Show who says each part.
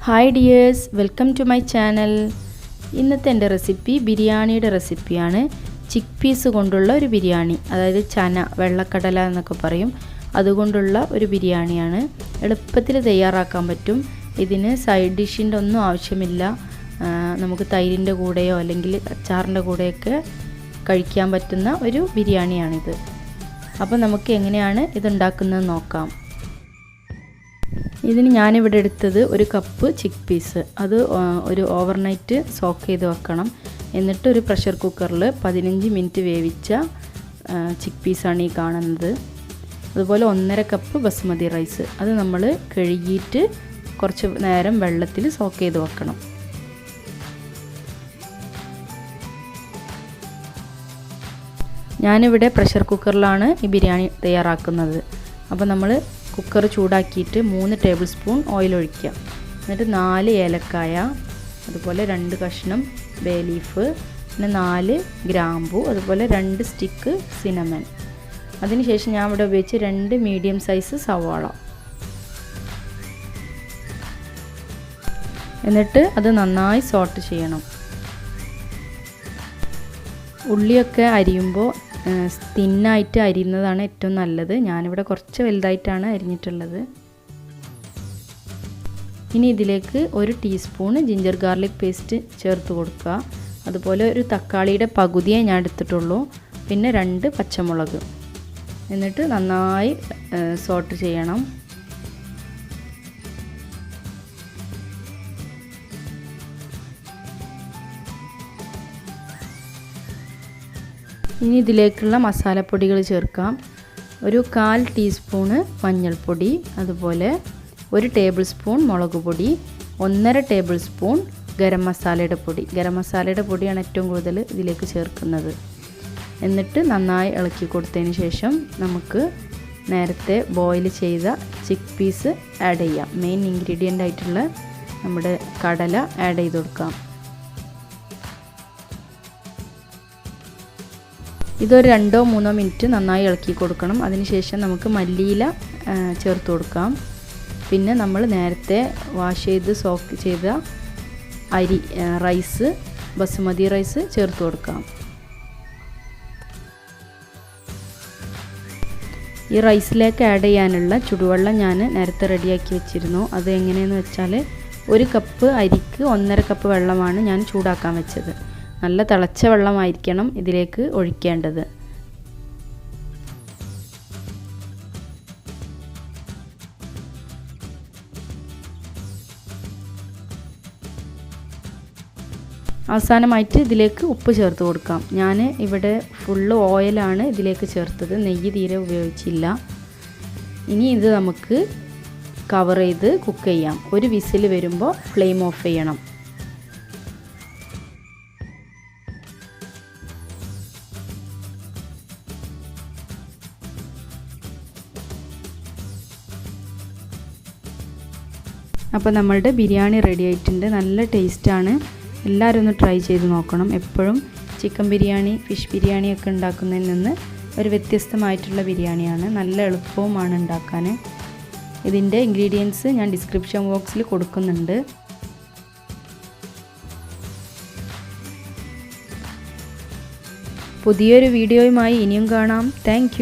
Speaker 1: Hi dears, welcome to my channel. ഇന്നത്തെ എൻ്റെ recipe ബിരിയാണിയുടെ റെസിപ്പിയാണ്. ചിക്ക്പീസ് കൊണ്ടുള്ള ഒരു ബിരിയാണി, അതായത് ചന, വെള്ളക്കടല എന്നൊക്കെ പറയും, അതുകൊണ്ടുള്ള ഒരു ബിരിയാണിയാണ്. എളുപ്പത്തിൽ തയ്യാറാക്കാൻ പറ്റും. ഇതിന് സൈഡ് ഡിഷിൻ്റെ ഒന്നും ആവശ്യമില്ല. നമുക്ക് തൈരിൻ്റെ കൂടെയോ അല്ലെങ്കിൽ അച്ചാറിൻ്റെ കൂടെയൊക്കെ കഴിക്കാൻ പറ്റുന്ന ഒരു ബിരിയാണിയാണിത്. അപ്പോൾ നമുക്ക് എങ്ങനെയാണ് ഇതുണ്ടാക്കുന്നത് നോക്കാം. ഇതിന് ഞാനിവിടെ എടുത്തത് ഒരു കപ്പ് ചിക്ക് പീസ്. അത് ഒരു ഓവർനൈറ്റ് സോക്ക് ചെയ്ത് വെക്കണം. എന്നിട്ട് ഒരു പ്രഷർ കുക്കറിൽ 15 മിനിറ്റ് വേവിച്ച ചിക്ക് പീസാണ് ഈ കാണുന്നത്. അതുപോലെ 1.5 കപ്പ് ബസ്മതി റൈസ്, അത് നമ്മൾ കഴുകിയിട്ട് കുറച്ച് നേരം വെള്ളത്തിൽ സോക്ക് ചെയ്ത് വെക്കണം. ഞാനിവിടെ പ്രഷർ കുക്കറിലാണ് ഈ ബിരിയാണി തയ്യാറാക്കുന്നത്. അപ്പോൾ നമ്മൾ കുക്കർ ചൂടാക്കിയിട്ട് 3 ടേബിൾ സ്പൂൺ ഓയിൽ ഒഴിക്കുക. എന്നിട്ട് 4 ഏലക്കായ, അതുപോലെ 2 കഷ്ണം ബേ ലീഫ്, പിന്നെ 4 ഗ്രാമ്പു, അതുപോലെ 2 സ്റ്റിക്ക് സിനമൺ. അതിനുശേഷം ഞാൻ ഇവിടെ ഉപയോഗിച്ച് 2 മീഡിയം സൈസ് സവാള. എന്നിട്ട് അത് നന്നായി സോട്ട് ചെയ്യണം. ഉള്ളിയൊക്കെ അരിയുമ്പോൾ തിന്നായിട്ട് അരിയുന്നതാണ് ഏറ്റവും നല്ലത്. ഞാനിവിടെ കുറച്ച് വലുതായിട്ടാണ് അരിഞ്ഞിട്ടുള്ളത്. ഇനി ഇതിലേക്ക് 1 ടീസ്പൂൺ ജിഞ്ചർ ഗാർലിക് പേസ്റ്റ് ചേർത്ത് കൊടുക്കുക. അതുപോലെ ഒരു തക്കാളിയുടെ പകുതിയെ ഞാൻ എടുത്തിട്ടുള്ളൂ. പിന്നെ 2 പച്ചമുളക്. എന്നിട്ട് നന്നായി സോട്ട് ചെയ്യണം. ഇനി ഇതിലേക്കുള്ള മസാലപ്പൊടികൾ ചേർക്കാം. ഒരു 1/4 ടീസ്പൂണ് മഞ്ഞൾപ്പൊടി, അതുപോലെ 1 ടേബിൾ സ്പൂൺ മുളക് പൊടി, 1.5 ടേബിൾ സ്പൂൺ ഗരം മസാലയുടെ പൊടി. ഗരം മസാലയുടെ പൊടിയാണ് ഏറ്റവും കൂടുതൽ ഇതിലേക്ക് ചേർക്കുന്നത്. എന്നിട്ട് നന്നായി ഇളക്കി കൊടുത്തതിന് ശേഷം നമുക്ക് നേരത്തെ ബോയിൽ ചെയ്ത ചിക്ക് പീസ് ആഡ് ചെയ്യാം. മെയിൻ ഇൻഗ്രീഡിയൻ്റ് ആയിട്ടുള്ള നമ്മുടെ കടല ആഡ് ചെയ്ത് കൊടുക്കാം. ഇതൊരു 2-3 മിനിറ്റ് നന്നായി ഇളക്കി കൊടുക്കണം. അതിനുശേഷം നമുക്ക് മല്ലിയില ചേർത്ത് കൊടുക്കാം. പിന്നെ നമ്മൾ നേരത്തെ വാഷ് ചെയ്ത് സോക്ക് ചെയ്ത റൈസ്, ബസ്മതി റൈസ് ചേർത്ത് കൊടുക്കാം. ഈ റൈസിലേക്ക് ആഡ് ചെയ്യാനുള്ള ചുടുവെള്ളം ഞാൻ നേരത്തെ റെഡിയാക്കി വെച്ചിരുന്നു. അത് എങ്ങനെയെന്ന് വെച്ചാൽ 1 കപ്പ് അരിക്ക് 1.5 കപ്പ് വെള്ളമാണ് ഞാൻ ചൂടാക്കാൻ വെച്ചത്. നല്ല തിളച്ച വെള്ളമായിരിക്കണം ഇതിലേക്ക് ഒഴിക്കേണ്ടത്. അവസാനമായിട്ട് ഇതിലേക്ക് ഉപ്പ് ചേർത്ത് കൊടുക്കാം. ഞാൻ ഇവിടെ ഫുള്ള് ഓയിലാണ് ഇതിലേക്ക് ചേർത്തത്, നെയ്യ് തീരെ ഉപയോഗിച്ചില്ല. ഇനി ഇത് നമുക്ക് കവർ ചെയ്ത് കുക്ക് ചെയ്യാം. ഒരു വിസിൽ വരുമ്പോൾ ഫ്ലെയിം ഓഫ് ചെയ്യണം. അപ്പോൾ നമ്മളുടെ ബിരിയാണി റെഡി ആയിട്ടുണ്ട്. നല്ല ടേസ്റ്റാണ്. എല്ലാവരും ഒന്ന് ട്രൈ ചെയ്ത് നോക്കണം. എപ്പോഴും ചിക്കൻ ബിരിയാണി, ഫിഷ് ബിരിയാണി ഒക്കെ ഉണ്ടാക്കുന്നതിൽ നിന്ന് ഒരു വ്യത്യസ്തമായിട്ടുള്ള ബിരിയാണിയാണ്. നല്ല എളുപ്പവുമാണ് ഉണ്ടാക്കാൻ. ഇതിൻ്റെ ഇൻഗ്രീഡിയൻസ് ഞാൻ ഡിസ്ക്രിപ്ഷൻ ബോക്സിൽ കൊടുക്കുന്നുണ്ട്. പുതിയൊരു വീഡിയോയുമായി ഇനിയും കാണാം. താങ്ക്